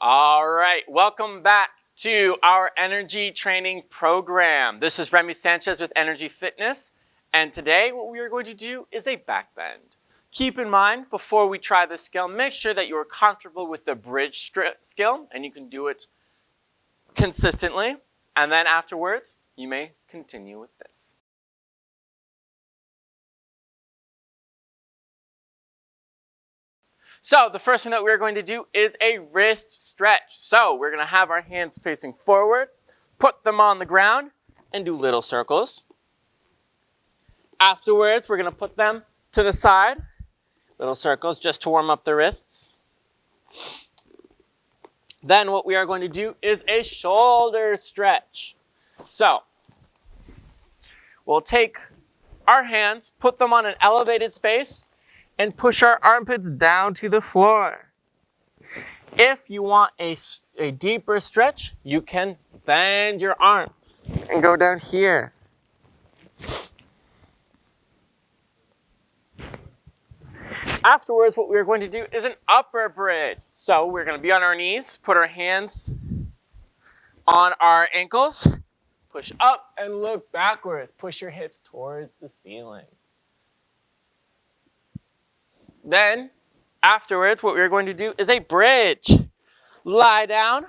All right, welcome back to our energy training program. This is Remy Sanchez with Energy Fitness, and today what we are going to do is a back bend. Keep in mind, before we try this skill, make sure that you are comfortable with the bridge skill, and you can do it consistently, and then afterwards, you may continue with this. So the first thing that we're going to do is a wrist stretch. So we're going to have our hands facing forward, put them on the ground, and do little circles. Afterwards, we're going to put them to the side, little circles, just to warm up the wrists. Then what we are going to do is a shoulder stretch. So we'll take our hands, put them on an elevated space, and push our armpits down to the floor. If you want a deeper stretch, you can bend your arm and go down here. Afterwards, what we're going to do is an upper bridge. So we're going to be on our knees, put our hands on our ankles, push up and look backwards. Push your hips towards the ceiling. Then, afterwards, what we're going to do is a bridge. Lie down.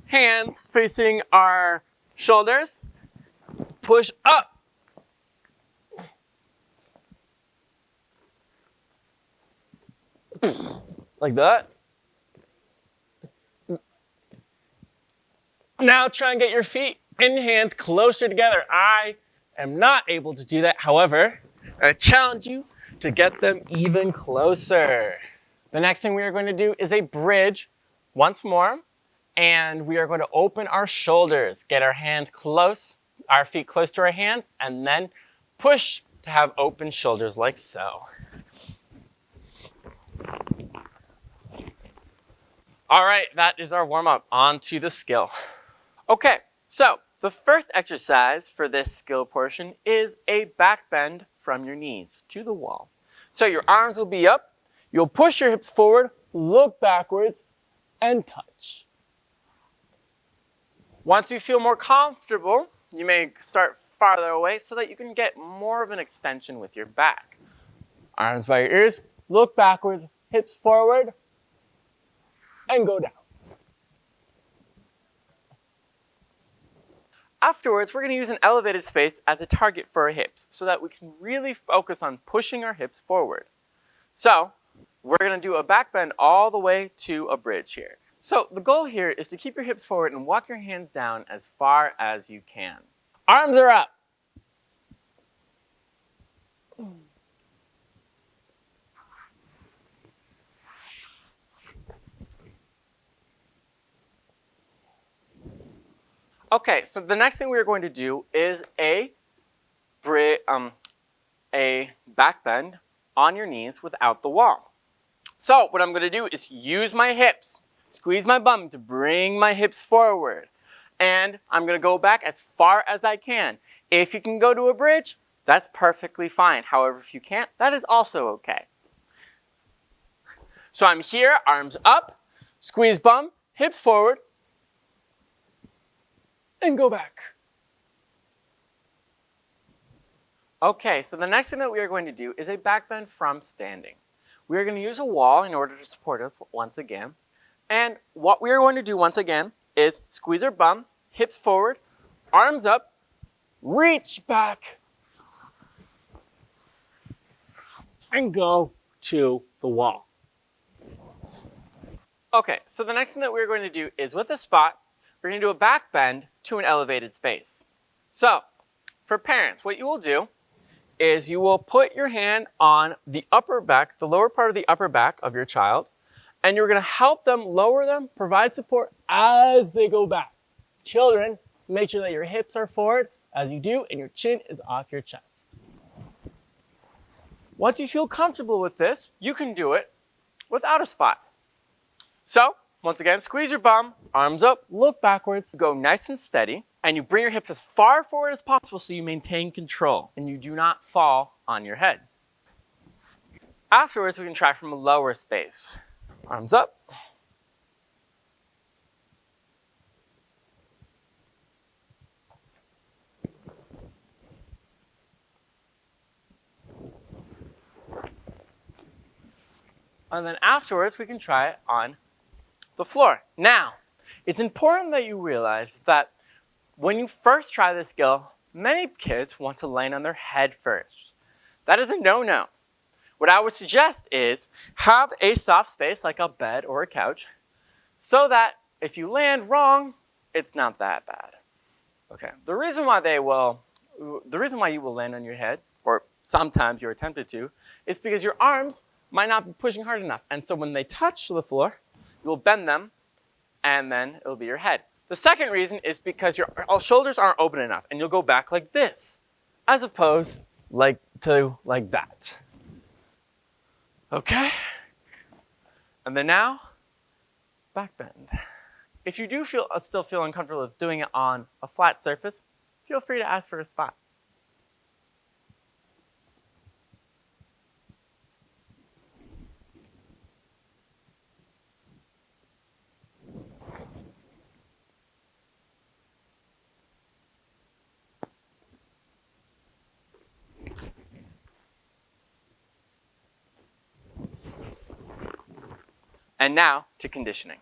Hands facing our shoulders. Push up. Like that. Now try and get your feet and hands closer together. I am not able to do that. However, I challenge you to get them even closer. The next thing we are going to do is a bridge once more, and we are going to open our shoulders, get our hands close, our feet close to our hands, and then push to have open shoulders like so. All right, that is our warm-up. On to the skill. Okay, so the first exercise for this skill portion is a back bend from your knees to the wall. So your arms will be up, you'll push your hips forward, look backwards, and touch. Once you feel more comfortable, you may start farther away so that you can get more of an extension with your back. Arms by your ears, look backwards, hips forward, and go down. Afterwards, we're going to use an elevated space as a target for our hips so that we can really focus on pushing our hips forward. So we're going to do a back bend all the way to a bridge here. So the goal here is to keep your hips forward and walk your hands down as far as you can. Arms are up. Okay, so the next thing we're going to do is a back bend on your knees without the wall. So what I'm going to do is use my hips, squeeze my bum to bring my hips forward. And I'm going to go back as far as I can. If you can go to a bridge, that's perfectly fine. However, if you can't, that is also okay. So I'm here, arms up, squeeze bum, hips forward, and go back. Okay, so the next thing that we are going to do is a back bend from standing. We are going to use a wall in order to support us once again. And what we are going to do once again is squeeze our bum, hips forward, arms up, reach back, and go to the wall. Okay, so the next thing that we're going to do is with a spot, we're going to do a back bend to an elevated space. So, for parents, what you will do is you will put your hand on the upper back, the lower part of the upper back of your child, and you're going to help them lower them, provide support as they go back. Children, make sure that your hips are forward as you do and your chin is off your chest. Once you feel comfortable with this, you can do it without a spot. So, once again, squeeze your bum, arms up, look backwards, go nice and steady, and you bring your hips as far forward as possible so you maintain control and you do not fall on your head. Afterwards, we can try from a lower space. Arms up. And then afterwards, we can try it on the floor. Now, it's important that you realize that when you first try this skill, many kids want to land on their head first. That is a no-no. What I would suggest is have a soft space like a bed or a couch so that if you land wrong, it's not that bad. Okay, the reason why you will land on your head, or sometimes you're tempted to, is because your arms might not be pushing hard enough. And so when they touch the floor, you'll bend them and then it'll be your head. The second reason is because your shoulders aren't open enough and you'll go back like this, as opposed like that. Okay? And then now, back bend. If you do still feel uncomfortable with doing it on a flat surface, feel free to ask for a spot. And now to conditioning.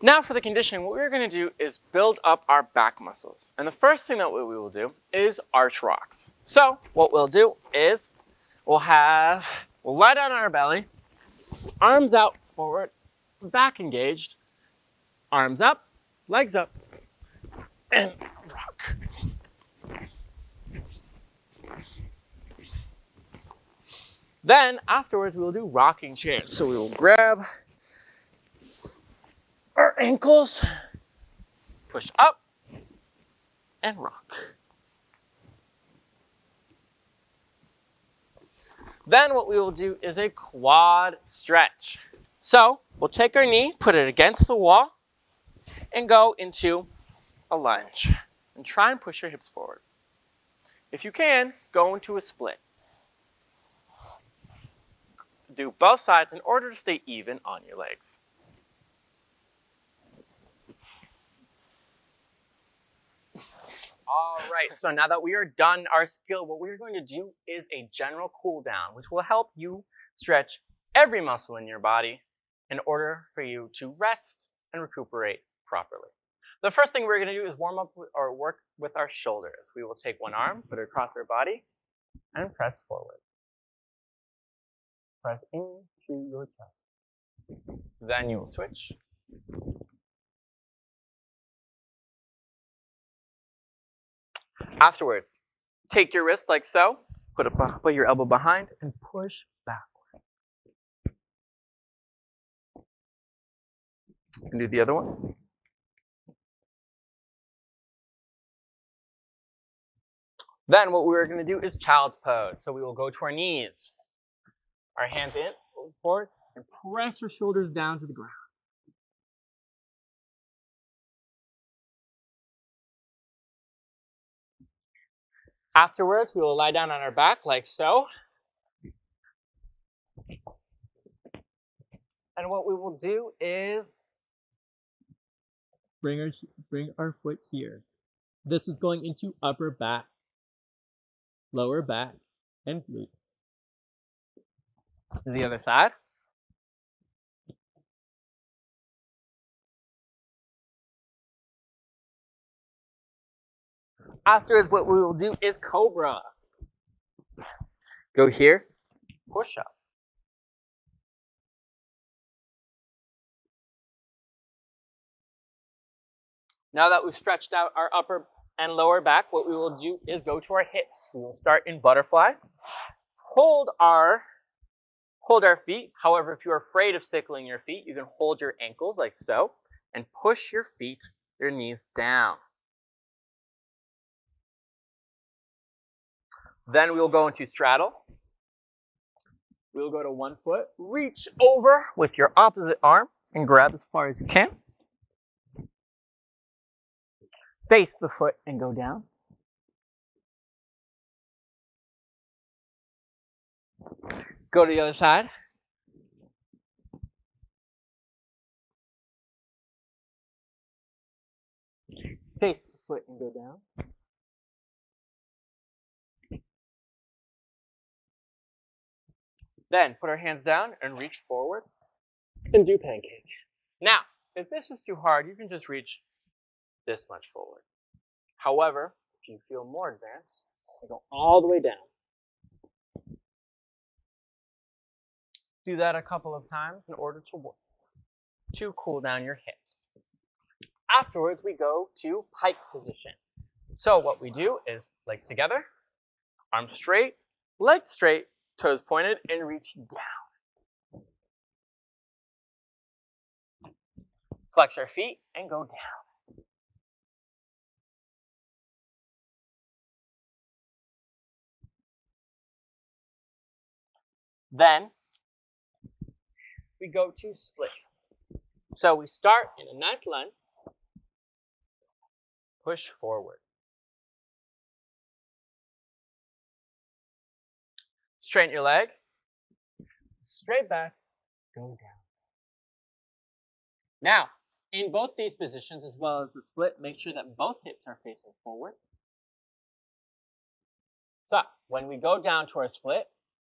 Now for the conditioning, what we're going to do is build up our back muscles. And the first thing that we will do is arch rocks. So what we'll do is we'll lie down on our belly, arms out forward, back engaged, arms up, legs up, and rock. Then afterwards, we will do rocking chairs. So we will grab our ankles, push up, and rock. Then what we will do is a quad stretch. So we'll take our knee, put it against the wall, and go into a lunge. And try and push your hips forward. If you can, go into a split. Do both sides in order to stay even on your legs. All right, so now that we are done our skill, what we're going to do is a general cool down, which will help you stretch every muscle in your body in order for you to rest and recuperate properly. The first thing we're going to do is warm up or work with our shoulders. We will take one arm, put it across our body, and press forward. Press into your chest. Then you will switch. Afterwards, take your wrist like so, put your elbow behind, and push backward. And do the other one. Then what we're going to do is child's pose. So we will go to our knees, our hands in, forward, and press our shoulders down to the ground. Afterwards, we will lie down on our back like so. And what we will do is bring our foot here. This is going into upper back, lower back, and glutes. The other side. Afterwards, what we will do is cobra. Go here, push up. Now that we've stretched out our upper and lower back, what we will do is go to our hips. We will start in butterfly. Hold our feet. However, if you're afraid of sickling your feet, you can hold your ankles like so and push your knees down. Then we will go into straddle. We will go to one foot, reach over with your opposite arm and grab as far as you can. Face the foot and go down. Go to the other side, face the foot and go down. Then put our hands down and reach forward and do pancake. Now, if this is too hard, you can just reach this much forward. However, if you feel more advanced, you go all the way down. Do that a couple of times in order to cool down your hips. Afterwards, we go to pike position. So what we do is legs together, arms straight, legs straight, toes pointed, and reach down. Flex our feet and go down. Then we go to splits. So we start in a nice lunge, push forward. Straighten your leg, straight back, go down. Now, in both these positions, as well as the split, make sure that both hips are facing forward. So, when we go down to our split,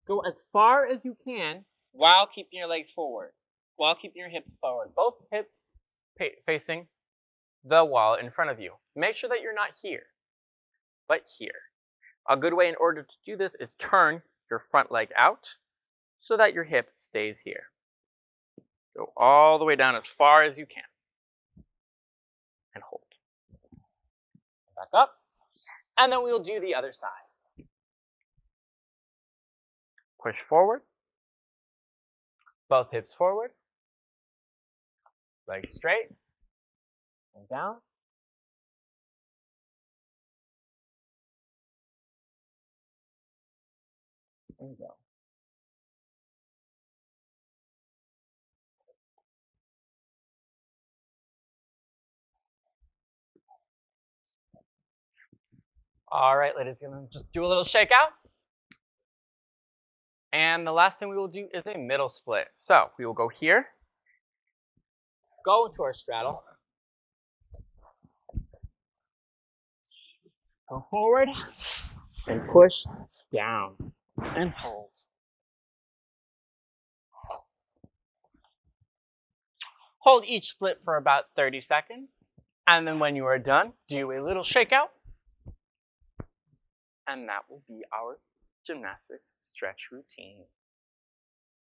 go as far as you can while keeping your legs forward, while keeping your hips forward. Both hips facing the wall in front of you. Make sure that you're not here, but here. A good way in order to do this is turn your front leg out so that your hip stays here. Go all the way down as far as you can. And hold. Back up. And then we'll do the other side. Push forward. Both hips forward. Legs straight. And down. And go. All right, ladies, I'm going to just do a little shakeout. And the last thing we will do is a middle split. So we will go here, go into our straddle, go forward, and push down, and hold. Hold each split for about 30 seconds. And then when you are done, do a little shakeout. And that will be our gymnastics stretch routine.